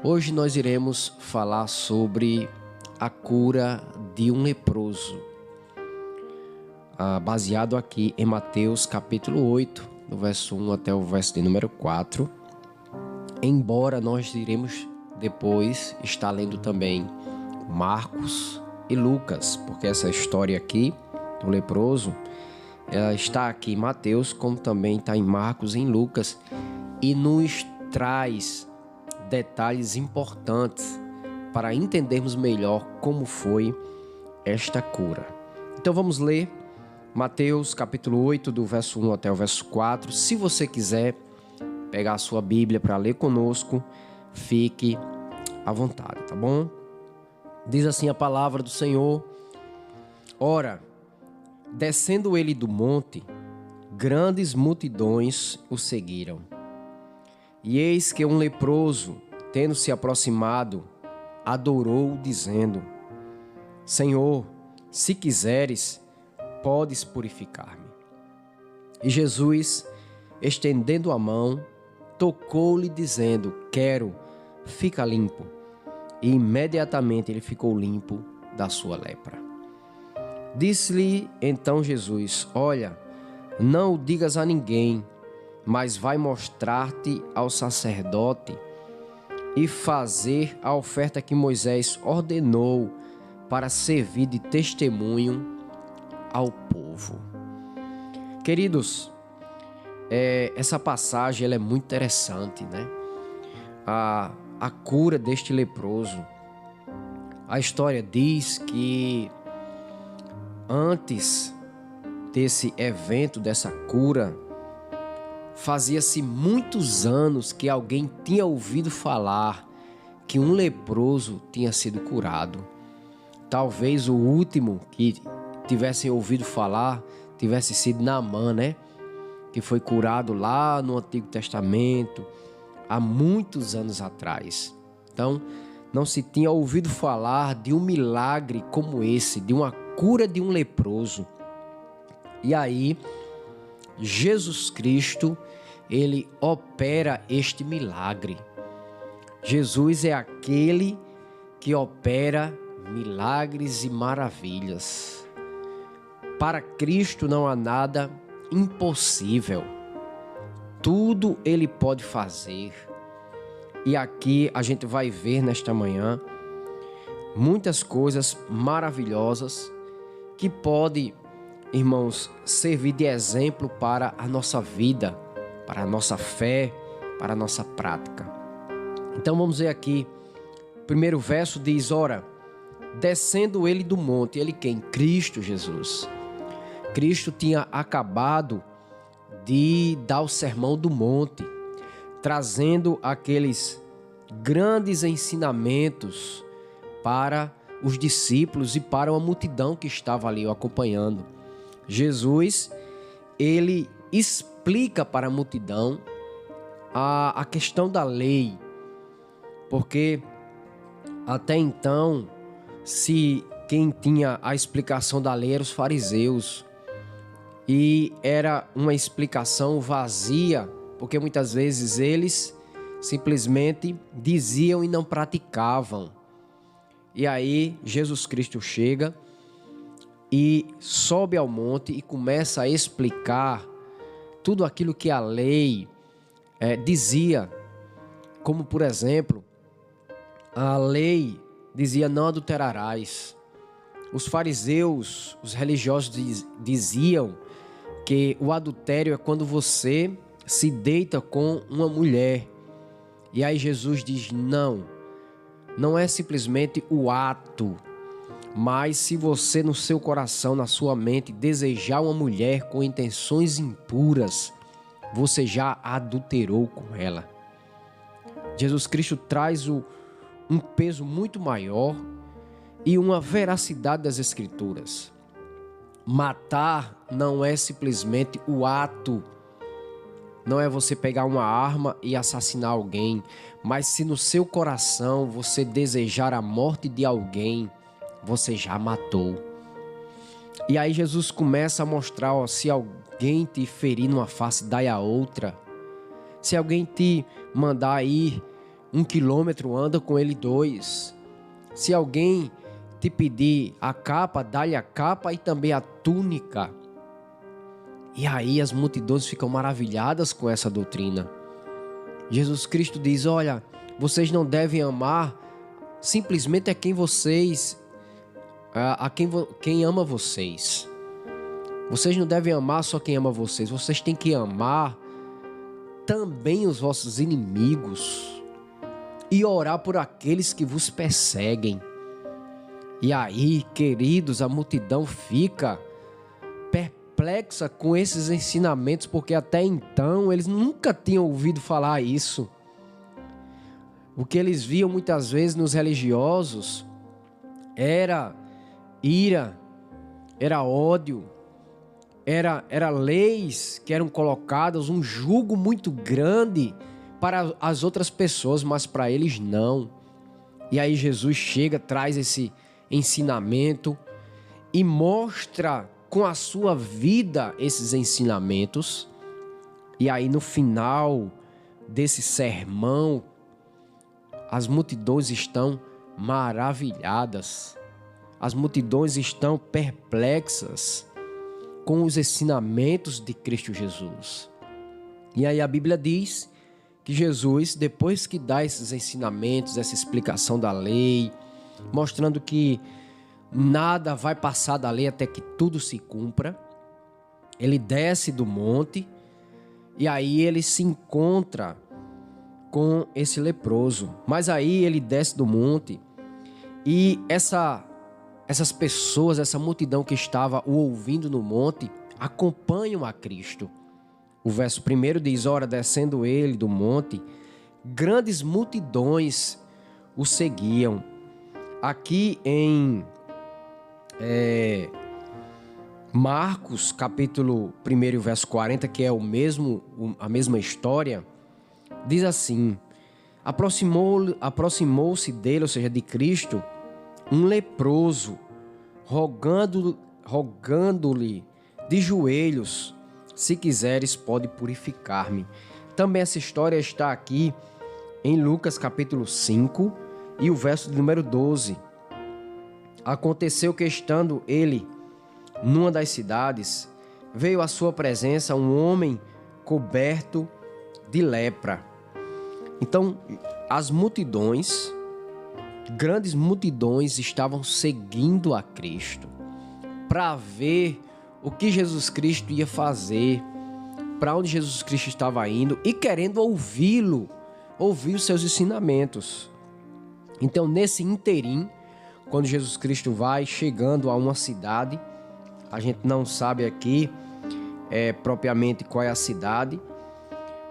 Hoje nós iremos falar sobre a cura de um leproso, baseado aqui em Mateus capítulo 8, do verso 1 até o verso de número 4. Embora nós iremos depois estar lendo também Marcos e Lucas, porque essa história aqui do leproso, ela está aqui em Mateus, como também está em Marcos e em Lucas, e nos traz detalhes importantes para entendermos melhor como foi esta cura. Então vamos ler Mateus capítulo 8, do verso 1 até o verso 4. Se você quiser pegar a sua Bíblia para ler conosco, fique à vontade, tá bom? Diz assim a palavra do Senhor: Ora, descendo ele do monte, grandes multidões o seguiram. E eis que um leproso, tendo se aproximado, adorou, dizendo: Senhor, se quiseres, podes purificar-me. E Jesus, estendendo a mão, tocou-lhe, dizendo: Quero, fica limpo. E imediatamente ele ficou limpo da sua lepra. Disse-lhe então Jesus: Olha, não o digas a ninguém, mas vai mostrar-te ao sacerdote e fazer a oferta que Moisés ordenou para servir de testemunho ao povo. Queridos, essa passagem ela é muito interessante, né? A cura deste leproso. A história diz que antes desse evento, dessa cura, fazia-se muitos anos que alguém tinha ouvido falar que um leproso tinha sido curado. Talvez o último que tivessem ouvido falar tivesse sido Naamã, né? Que foi curado lá no Antigo Testamento, há muitos anos atrás. Então, não se tinha ouvido falar de um milagre como esse, de uma cura de um leproso. E aí, Jesus Cristo, ele opera este milagre. Jesus é aquele que opera milagres e maravilhas. Para Cristo não há nada impossível. Tudo ele pode fazer. E aqui a gente vai ver nesta manhã muitas coisas maravilhosas que podem, irmãos, servir de exemplo para a nossa vida, para a nossa fé, para a nossa prática. Então vamos ver aqui. O primeiro verso diz: Ora, descendo ele do monte. Ele quem? Cristo Jesus. Cristo tinha acabado de dar o sermão do monte, trazendo aqueles grandes ensinamentos para os discípulos e para uma multidão que estava ali o acompanhando. Jesus, ele explica para a multidão a questão da lei, porque até então, se quem tinha a explicação da lei eram os fariseus, e era uma explicação vazia, porque muitas vezes eles simplesmente diziam e não praticavam. E aí Jesus Cristo chega e sobe ao monte e começa a explicar tudo aquilo que a lei dizia. Como, por exemplo, a lei dizia: não adulterarás. Os fariseus, os religiosos diziam que o adultério é quando você se deita com uma mulher. E aí Jesus diz: não é simplesmente o ato, mas se você no seu coração, na sua mente, desejar uma mulher com intenções impuras, você já adulterou com ela. Jesus Cristo traz um peso muito maior e uma veracidade das Escrituras. Matar não é simplesmente o ato, não é você pegar uma arma e assassinar alguém, mas se no seu coração você desejar a morte de alguém, você já matou. E aí Jesus começa a mostrar, se alguém te ferir numa face, dai a outra. Se alguém te mandar ir 1 quilômetro, anda com ele 2. Se alguém te pedir a capa, dá-lhe a capa e também a túnica. E aí as multidões ficam maravilhadas com essa doutrina. Jesus Cristo diz: olha, vocês não devem amar simplesmente quem ama vocês. Vocês não devem amar só quem ama vocês. Vocês têm que amar também os vossos inimigos e orar por aqueles que vos perseguem. E aí, queridos, a multidão fica perplexa com esses ensinamentos, porque até então eles nunca tinham ouvido falar isso. O que eles viam muitas vezes nos religiosos era ira, era ódio, era leis que eram colocadas, um jugo muito grande para as outras pessoas, mas para eles não. E aí Jesus chega, traz esse ensinamento e mostra com a sua vida esses ensinamentos. E aí no final desse sermão, as multidões estão maravilhadas, as multidões estão perplexas com os ensinamentos de Cristo Jesus. E aí a Bíblia diz que Jesus, depois que dá esses ensinamentos, essa explicação da lei, mostrando que nada vai passar da lei até que tudo se cumpra, ele desce do monte e aí ele se encontra com esse leproso. Mas aí ele desce do monte e essas pessoas, essa multidão que estava o ouvindo no monte, acompanham a Cristo. O verso 1 diz: ora, descendo ele do monte, grandes multidões o seguiam. Aqui em Marcos, capítulo 1, verso 40, que é a mesma história, diz assim: aproximou-se dele, ou seja, de Cristo, um leproso, rogando-lhe de joelhos: se quiseres, pode purificar-me. Também essa história está aqui em Lucas capítulo 5 e o verso de número 12. Aconteceu que, estando ele numa das cidades, veio à sua presença um homem coberto de lepra. Então, as multidões, grandes multidões, estavam seguindo a Cristo para ver o que Jesus Cristo ia fazer, para onde Jesus Cristo estava indo e querendo ouvi-lo, ouvir os seus ensinamentos. Então, nesse interim, quando Jesus Cristo vai chegando a uma cidade, a gente não sabe aqui propriamente qual é a cidade,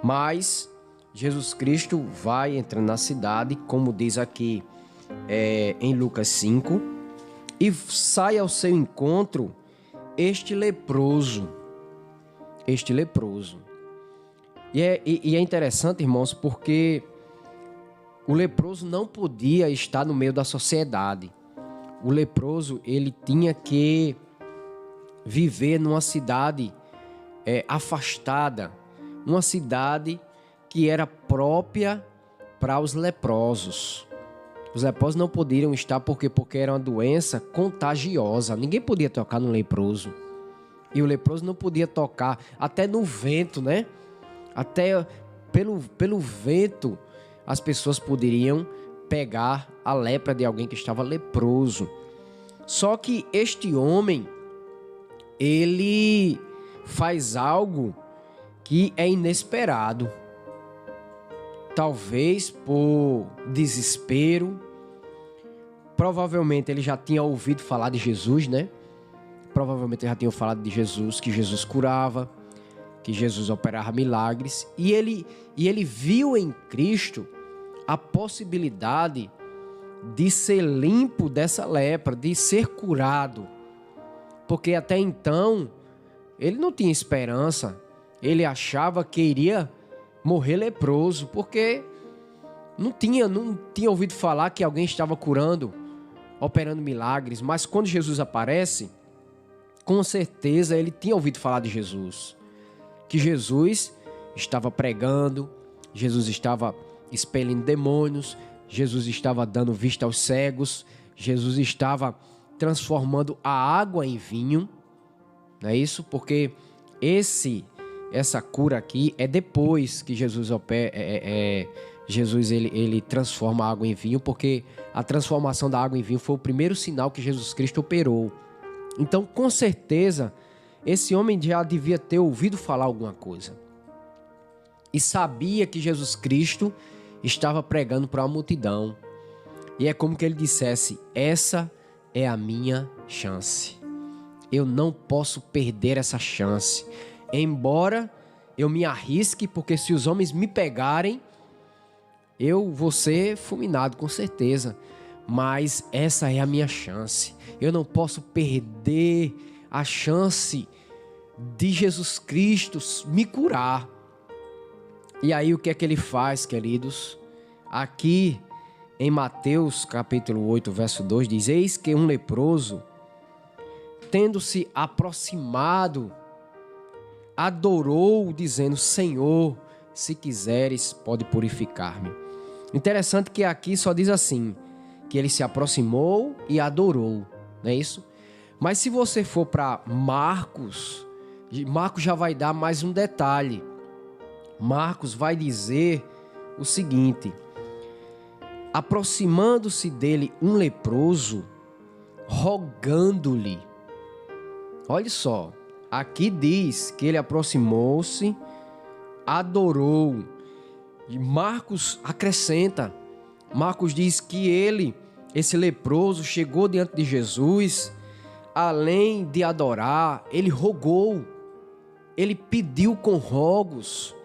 mas Jesus Cristo vai entrando na cidade, como diz aqui em Lucas 5, e sai ao seu encontro este leproso. E é interessante, irmãos, porque o leproso não podia estar no meio da sociedade. O leproso, ele tinha que viver numa cidade afastada, uma cidade que era própria para os leprosos. Os leprosos não poderiam estar porque era uma doença contagiosa. Ninguém podia tocar no leproso. E o leproso não podia tocar até no vento, né? Até pelo vento as pessoas poderiam pegar a lepra de alguém que estava leproso. Só que este homem, ele faz algo que é inesperado. Talvez por desespero. Provavelmente ele já tinha ouvido falar de Jesus, né? Provavelmente ele já tinha falado de Jesus, que Jesus curava, que Jesus operava milagres. E ele viu em Cristo a possibilidade de ser limpo dessa lepra, de ser curado. Porque até então ele não tinha esperança. Ele achava que iria morrer leproso, porque não tinha ouvido falar que alguém estava curando, operando milagres. Mas quando Jesus aparece, com certeza ele tinha ouvido falar de Jesus, que Jesus estava pregando, Jesus estava expelindo demônios, Jesus estava dando vista aos cegos, Jesus estava transformando a água em vinho, não é isso? Porque essa cura aqui é depois que Jesus ele transforma a água em vinho, porque a transformação da água em vinho foi o primeiro sinal que Jesus Cristo operou. Então, com certeza, esse homem já devia ter ouvido falar alguma coisa e sabia que Jesus Cristo estava pregando para a multidão. E é como que ele dissesse: essa é a minha chance. Eu não posso perder essa chance. Embora eu me arrisque, porque se os homens me pegarem, eu vou ser fulminado, com certeza. Mas essa é a minha chance. Eu não posso perder a chance de Jesus Cristo me curar. E aí o que é que ele faz, queridos? Aqui em Mateus capítulo 8, verso 2, diz: eis que um leproso, tendo-se aproximado, adorou, dizendo: Senhor, se quiseres, pode purificar-me. Interessante que aqui só diz assim, que ele se aproximou e adorou, não é isso? Mas se você for para Marcos já vai dar mais um detalhe. Marcos vai dizer o seguinte: aproximando-se dele um leproso, rogando-lhe. Olha só, aqui diz que ele aproximou-se, adorou. E Marcos acrescenta, Marcos diz que esse leproso, chegou diante de Jesus, além de adorar, ele rogou, ele pediu com rogos,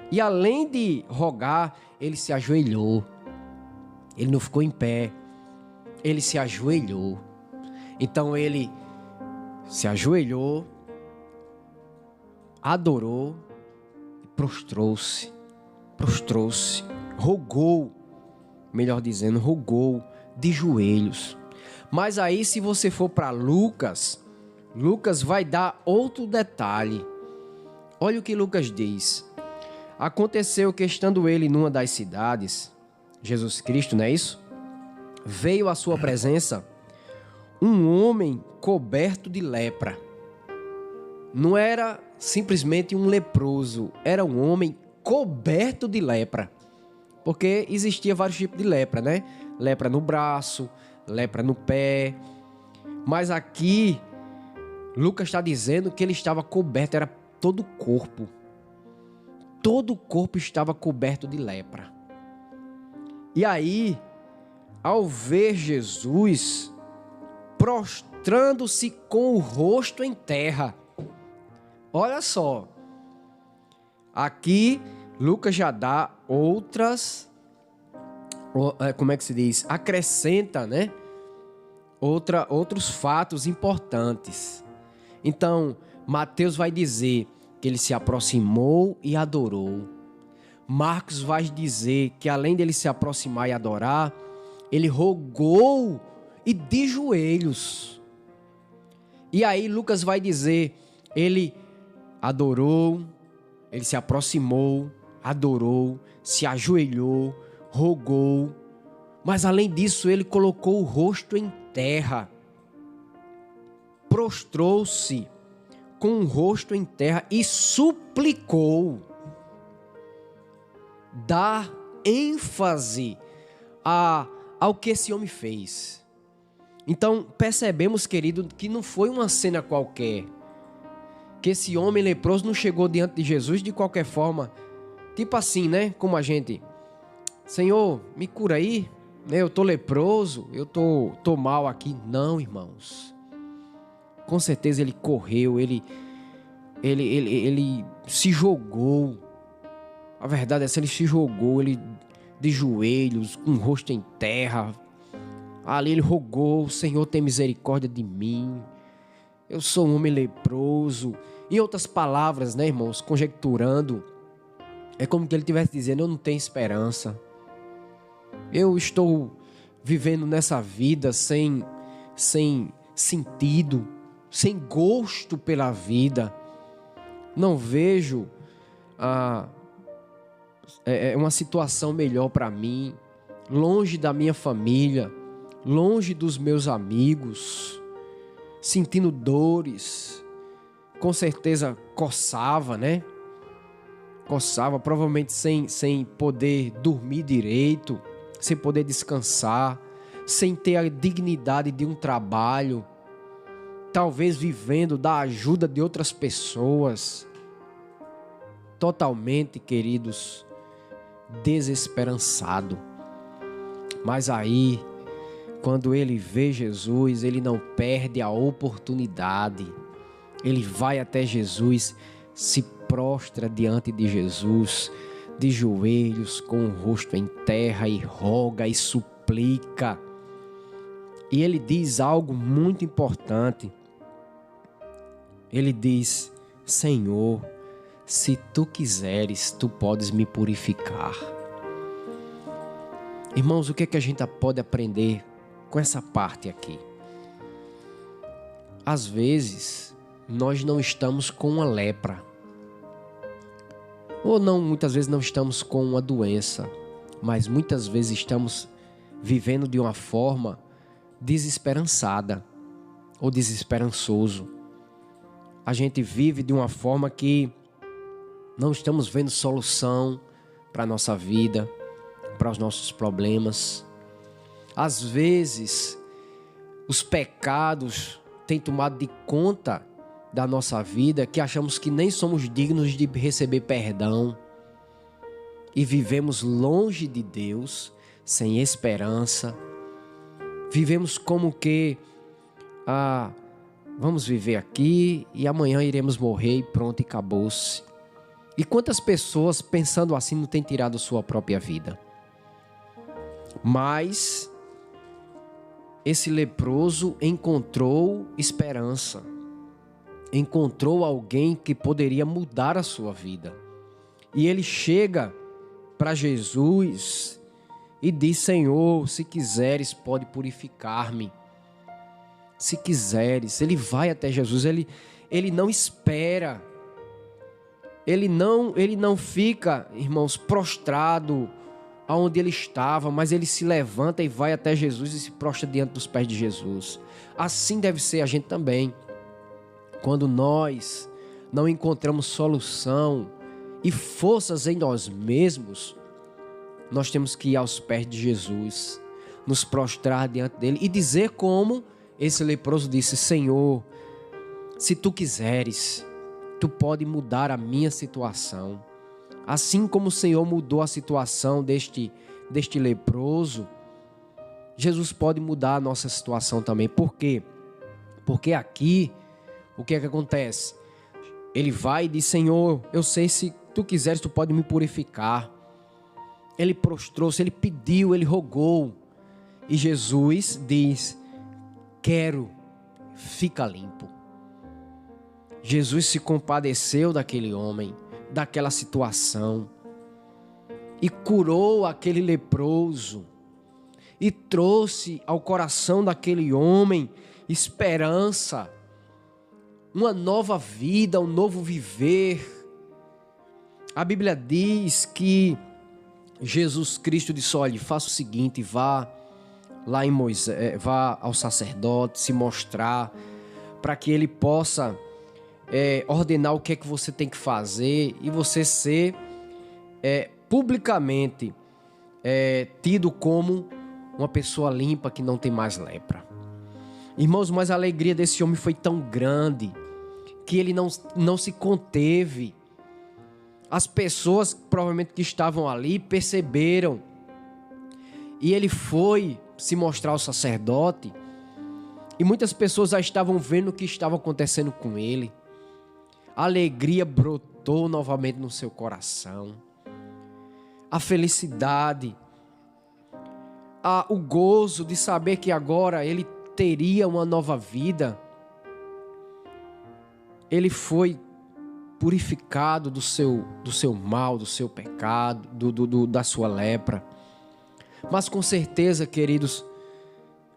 e além de rogar, ele se ajoelhou. Ele não ficou em pé, ele se ajoelhou. Então ele se ajoelhou, adorou e prostrou-se, rogou, melhor dizendo, rogou de joelhos. Mas aí, se você for para Lucas vai dar outro detalhe. Olha o que Lucas diz: aconteceu que, estando ele numa das cidades, Jesus Cristo, não é isso? Veio à sua presença um homem coberto de lepra. Não era simplesmente um leproso, era um homem coberto de lepra. Porque existia vários tipos de lepra, né? Lepra no braço, lepra no pé. Mas aqui, Lucas está dizendo que ele estava coberto, era todo o corpo. Todo o corpo estava coberto de lepra. E aí, ao ver Jesus prostrando-se com o rosto em terra. Olha só. Aqui, Lucas já dá outras... Como é que se diz? Acrescenta, né? Outros fatos importantes. Então, Mateus vai dizer que ele se aproximou e adorou. Marcos vai dizer que, além dele se aproximar e adorar, ele rogou e de joelhos. E aí Lucas vai dizer, ele adorou, ele se aproximou, adorou, se ajoelhou, rogou. Mas além disso, ele colocou o rosto em terra, prostrou-se com o rosto em terra e suplicou. Dá ênfase ao que esse homem fez. Então percebemos, querido, que não foi uma cena qualquer, que esse homem leproso não chegou diante de Jesus de qualquer forma, tipo assim, né? Como a gente: Senhor, me cura aí, né? Eu tô leproso, eu tô mal aqui. Não, irmãos. Com certeza ele correu, ele se jogou. A verdade é essa, ele se jogou, ele de joelhos, com o rosto em terra. Ali ele rogou: Senhor, tem misericórdia de mim. Eu sou um homem leproso. Em outras palavras, né, irmãos, conjecturando, é como que ele estivesse dizendo: eu não tenho esperança. Eu estou vivendo nessa vida sem sentido, sem gosto pela vida. Não vejo uma situação melhor para mim, longe da minha família, longe dos meus amigos, sentindo dores. Com certeza coçava, né? Coçava, provavelmente sem poder dormir direito, sem poder descansar, sem ter a dignidade de um trabalho, talvez vivendo da ajuda de outras pessoas. Totalmente, queridos, desesperançado. Mas aí, quando ele vê Jesus, ele não perde a oportunidade. Ele vai até Jesus, se prostra diante de Jesus, de joelhos, com o rosto em terra, e roga e suplica. E ele diz algo muito importante. Ele diz: Senhor, se tu quiseres, tu podes me purificar. Irmãos, o que é que a gente pode aprender com essa parte aqui? Às vezes, nós não estamos com uma lepra. Ou não, muitas vezes não estamos com uma doença. Mas muitas vezes estamos vivendo de uma forma desesperançada ou desesperançoso. A gente vive de uma forma que não estamos vendo solução para a nossa vida, para os nossos problemas. Às vezes, os pecados têm tomado de conta da nossa vida, que achamos que nem somos dignos de receber perdão. E vivemos longe de Deus, sem esperança. Vivemos como que vamos viver aqui e amanhã iremos morrer e pronto, e acabou-se. E quantas pessoas pensando assim não têm tirado sua própria vida? Mas esse leproso encontrou esperança. Encontrou alguém que poderia mudar a sua vida. E ele chega para Jesus e diz: Senhor, se quiseres, pode purificar-me. Se quiseres. Ele vai até Jesus, ele não espera. Ele não fica, irmãos, prostrado aonde ele estava, mas ele se levanta e vai até Jesus e se prostra diante dos pés de Jesus. Assim deve ser a gente também. Quando nós não encontramos solução e forças em nós mesmos, nós temos que ir aos pés de Jesus, nos prostrar diante dele e dizer como esse leproso disse: Senhor, se tu quiseres, tu pode mudar a minha situação. Assim como o Senhor mudou a situação deste leproso, Jesus pode mudar a nossa situação também. Por quê? Porque aqui, o que é que acontece? Ele vai e diz: Senhor, eu sei, se tu quiseres, tu pode me purificar. Ele prostrou-se, ele pediu, ele rogou. E Jesus diz: quero, fica limpo. Jesus se compadeceu daquele homem, daquela situação, e curou aquele leproso, e trouxe ao coração daquele homem esperança, uma nova vida, um novo viver. A Bíblia diz que Jesus Cristo disse: olha, faça o seguinte, vá lá em Moisés, vá ao sacerdote se mostrar, para que ele possa ordenar o que é que você tem que fazer e você ser publicamente tido como uma pessoa limpa que não tem mais lepra. Irmãos, mas a alegria desse homem foi tão grande que ele não se conteve. As pessoas provavelmente que estavam ali perceberam, e ele foi se mostrar ao sacerdote, e muitas pessoas já estavam vendo o que estava acontecendo com ele. A alegria brotou novamente no seu coração, a felicidade, o gozo de saber que agora ele teria uma nova vida. Ele foi purificado do seu mal, do seu pecado, da sua lepra. Mas com certeza, queridos,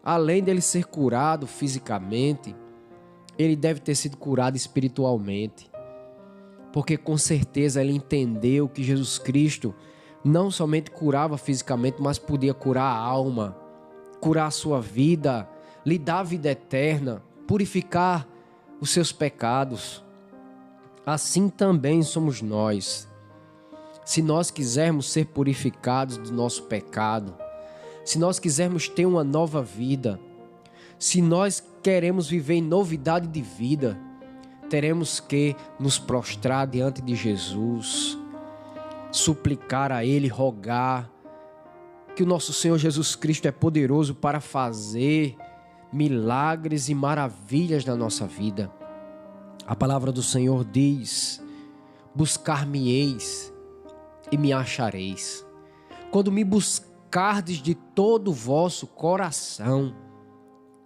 além dele ser curado fisicamente, ele deve ter sido curado espiritualmente. Porque com certeza ele entendeu que Jesus Cristo não somente curava fisicamente, mas podia curar a alma, curar a sua vida, lhe dar a vida eterna, purificar os seus pecados. Assim também somos nós. Se nós quisermos ser purificados do nosso pecado, se nós quisermos ter uma nova vida, se nós queremos viver em novidade de vida, teremos que nos prostrar diante de Jesus, suplicar a Ele, rogar, que o nosso Senhor Jesus Cristo é poderoso para fazer milagres e maravilhas na nossa vida. A palavra do Senhor diz: buscar-me-eis e me achareis. Quando me buscardes de todo o vosso coração,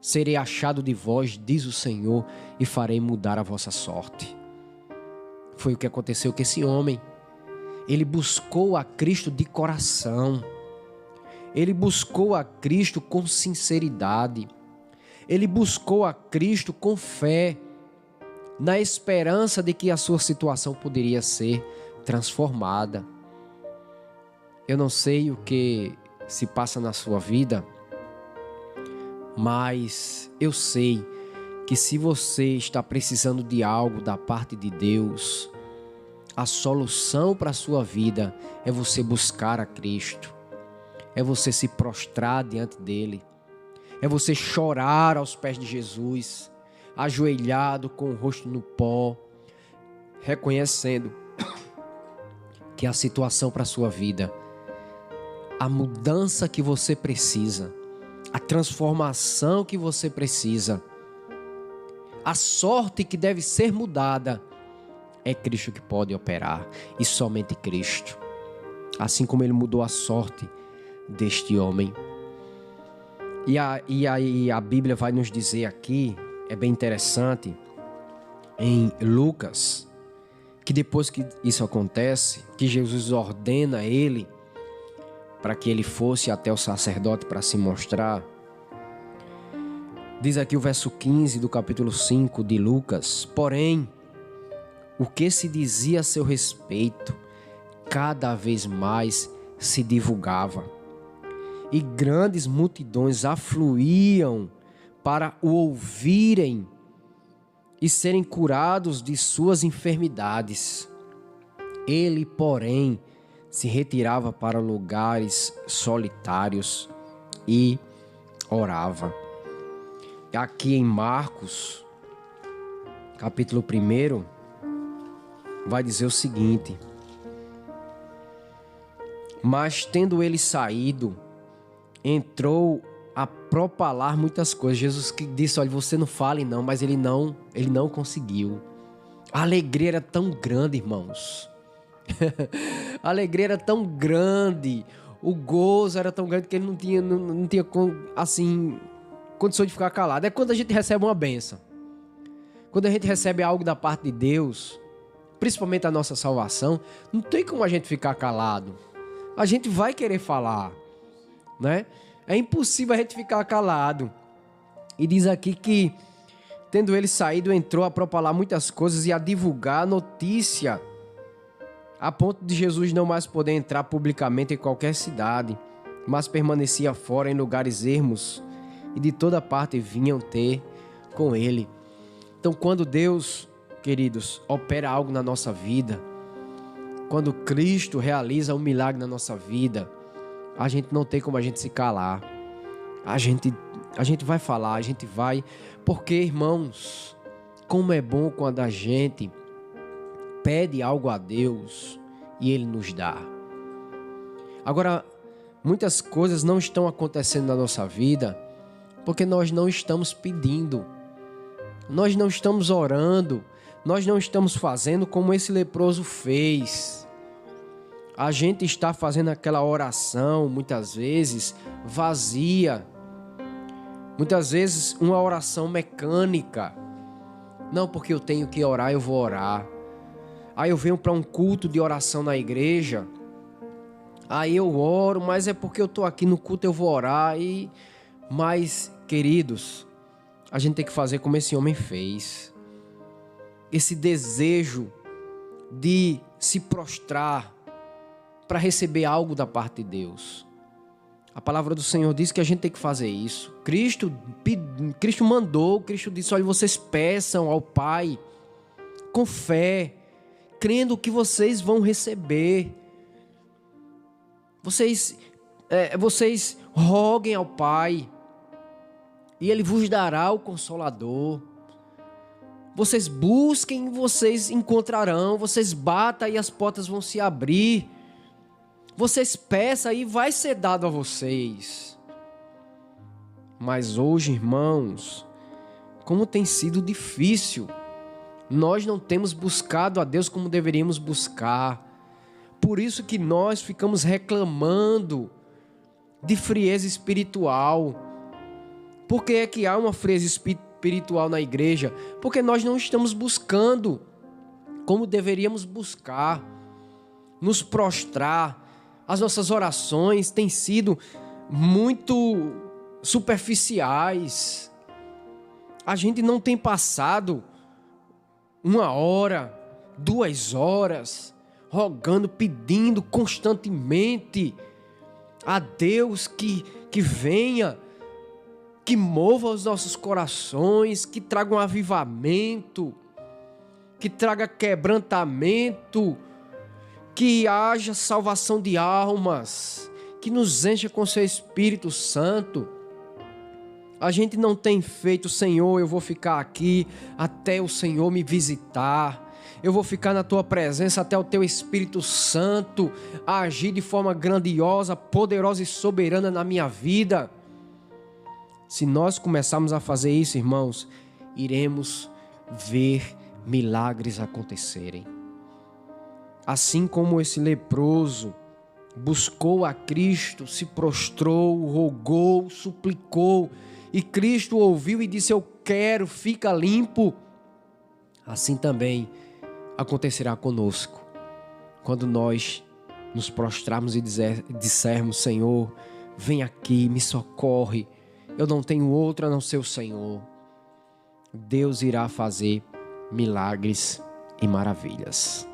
serei achado de vós, diz o Senhor, e farei mudar a vossa sorte. Foi o que aconteceu com esse homem. Ele buscou a Cristo de coração. Ele buscou a Cristo com sinceridade. Ele buscou a Cristo com fé, na esperança de que a sua situação poderia ser transformada. Eu não sei o que se passa na sua vida, mas eu sei que se você está precisando de algo da parte de Deus, a solução para a sua vida é você buscar a Cristo, é você se prostrar diante dele, é você chorar aos pés de Jesus, ajoelhado com o rosto no pó, reconhecendo que a situação para a sua vida, a mudança que você precisa, a transformação que você precisa, a sorte que deve ser mudada, é Cristo que pode operar, e somente Cristo. Assim como Ele mudou a sorte deste homem. E aí a Bíblia vai nos dizer aqui, é bem interessante, em Lucas, que depois que isso acontece, que Jesus ordena ele para que ele fosse até o sacerdote para se mostrar. Diz aqui o verso 15 do capítulo 5 de Lucas: porém, o que se dizia a seu respeito cada vez mais se divulgava, e grandes multidões afluíam para o ouvirem e serem curados de suas enfermidades. Ele, porém, se retirava para lugares solitários e orava. Aqui em Marcos, capítulo 1, vai dizer o seguinte: mas tendo ele saído, entrou a propalar muitas coisas. Jesus disse: olha, você não fale não, mas ele não conseguiu. A alegria era tão grande, irmãos. A alegria era tão grande, o gozo era tão grande que ele não tinha assim, condição de ficar calado. É quando a gente recebe uma bênção, quando a gente recebe algo da parte de Deus, principalmente a nossa salvação, não tem como a gente ficar calado. A gente vai querer falar, né? É impossível a gente ficar calado. E diz aqui que, tendo ele saído, entrou a propalar muitas coisas e a divulgar a notícia, a ponto de Jesus não mais poder entrar publicamente em qualquer cidade, mas permanecia fora em lugares ermos, e de toda parte vinham ter com ele. Então, quando Deus, queridos, opera algo na nossa vida, quando Cristo realiza um milagre na nossa vida, a gente não tem como a gente se calar. A gente vai falar, a gente vai... Porque, irmãos, como é bom quando a gente pede algo a Deus e Ele nos dá. Agora, muitas coisas não estão acontecendo na nossa vida porque nós não estamos pedindo, nós não estamos orando, nós não estamos fazendo como esse leproso fez. A gente está fazendo aquela oração, muitas vezes, vazia. Muitas vezes, uma oração mecânica. Não, porque eu tenho que orar, eu vou orar. Aí eu venho para um culto de oração na igreja. Aí eu oro, mas é porque eu estou aqui no culto, eu vou orar. Mas, queridos, a gente tem que fazer como esse homem fez. Esse desejo de se prostrar para receber algo da parte de Deus. A palavra do Senhor diz que a gente tem que fazer isso. Cristo mandou, Cristo disse: olha, vocês peçam ao Pai com fé, crendo que vocês vão receber. Vocês roguem ao Pai e Ele vos dará o Consolador. Vocês busquem e vocês encontrarão. Vocês batam e as portas vão se abrir. Vocês peçam e vai ser dado a vocês. Mas hoje, irmãos, como tem sido difícil. Nós não temos buscado a Deus como deveríamos buscar. Por isso que nós ficamos reclamando de frieza espiritual. Por que é que há uma frieza espiritual na igreja? Porque nós não estamos buscando como deveríamos buscar. Nos prostrar. As nossas orações têm sido muito superficiais. A gente não tem passado 1 hora, 2 horas, rogando, pedindo constantemente a Deus que venha, que mova os nossos corações, que traga um avivamento, que traga quebrantamento, que haja salvação de almas, que nos encha com seu Espírito Santo. A gente não tem feito: Senhor, eu vou ficar aqui até o Senhor me visitar. Eu vou ficar na tua presença até o teu Espírito Santo agir de forma grandiosa, poderosa e soberana na minha vida. Se nós começarmos a fazer isso, irmãos, iremos ver milagres acontecerem. Assim como esse leproso buscou a Cristo, se prostrou, rogou, suplicou, e Cristo ouviu e disse: eu quero, fica limpo. Assim também acontecerá conosco, quando nós nos prostrarmos e dissermos: Senhor, vem aqui, me socorre, eu não tenho outro a não ser o Senhor. Deus irá fazer milagres e maravilhas.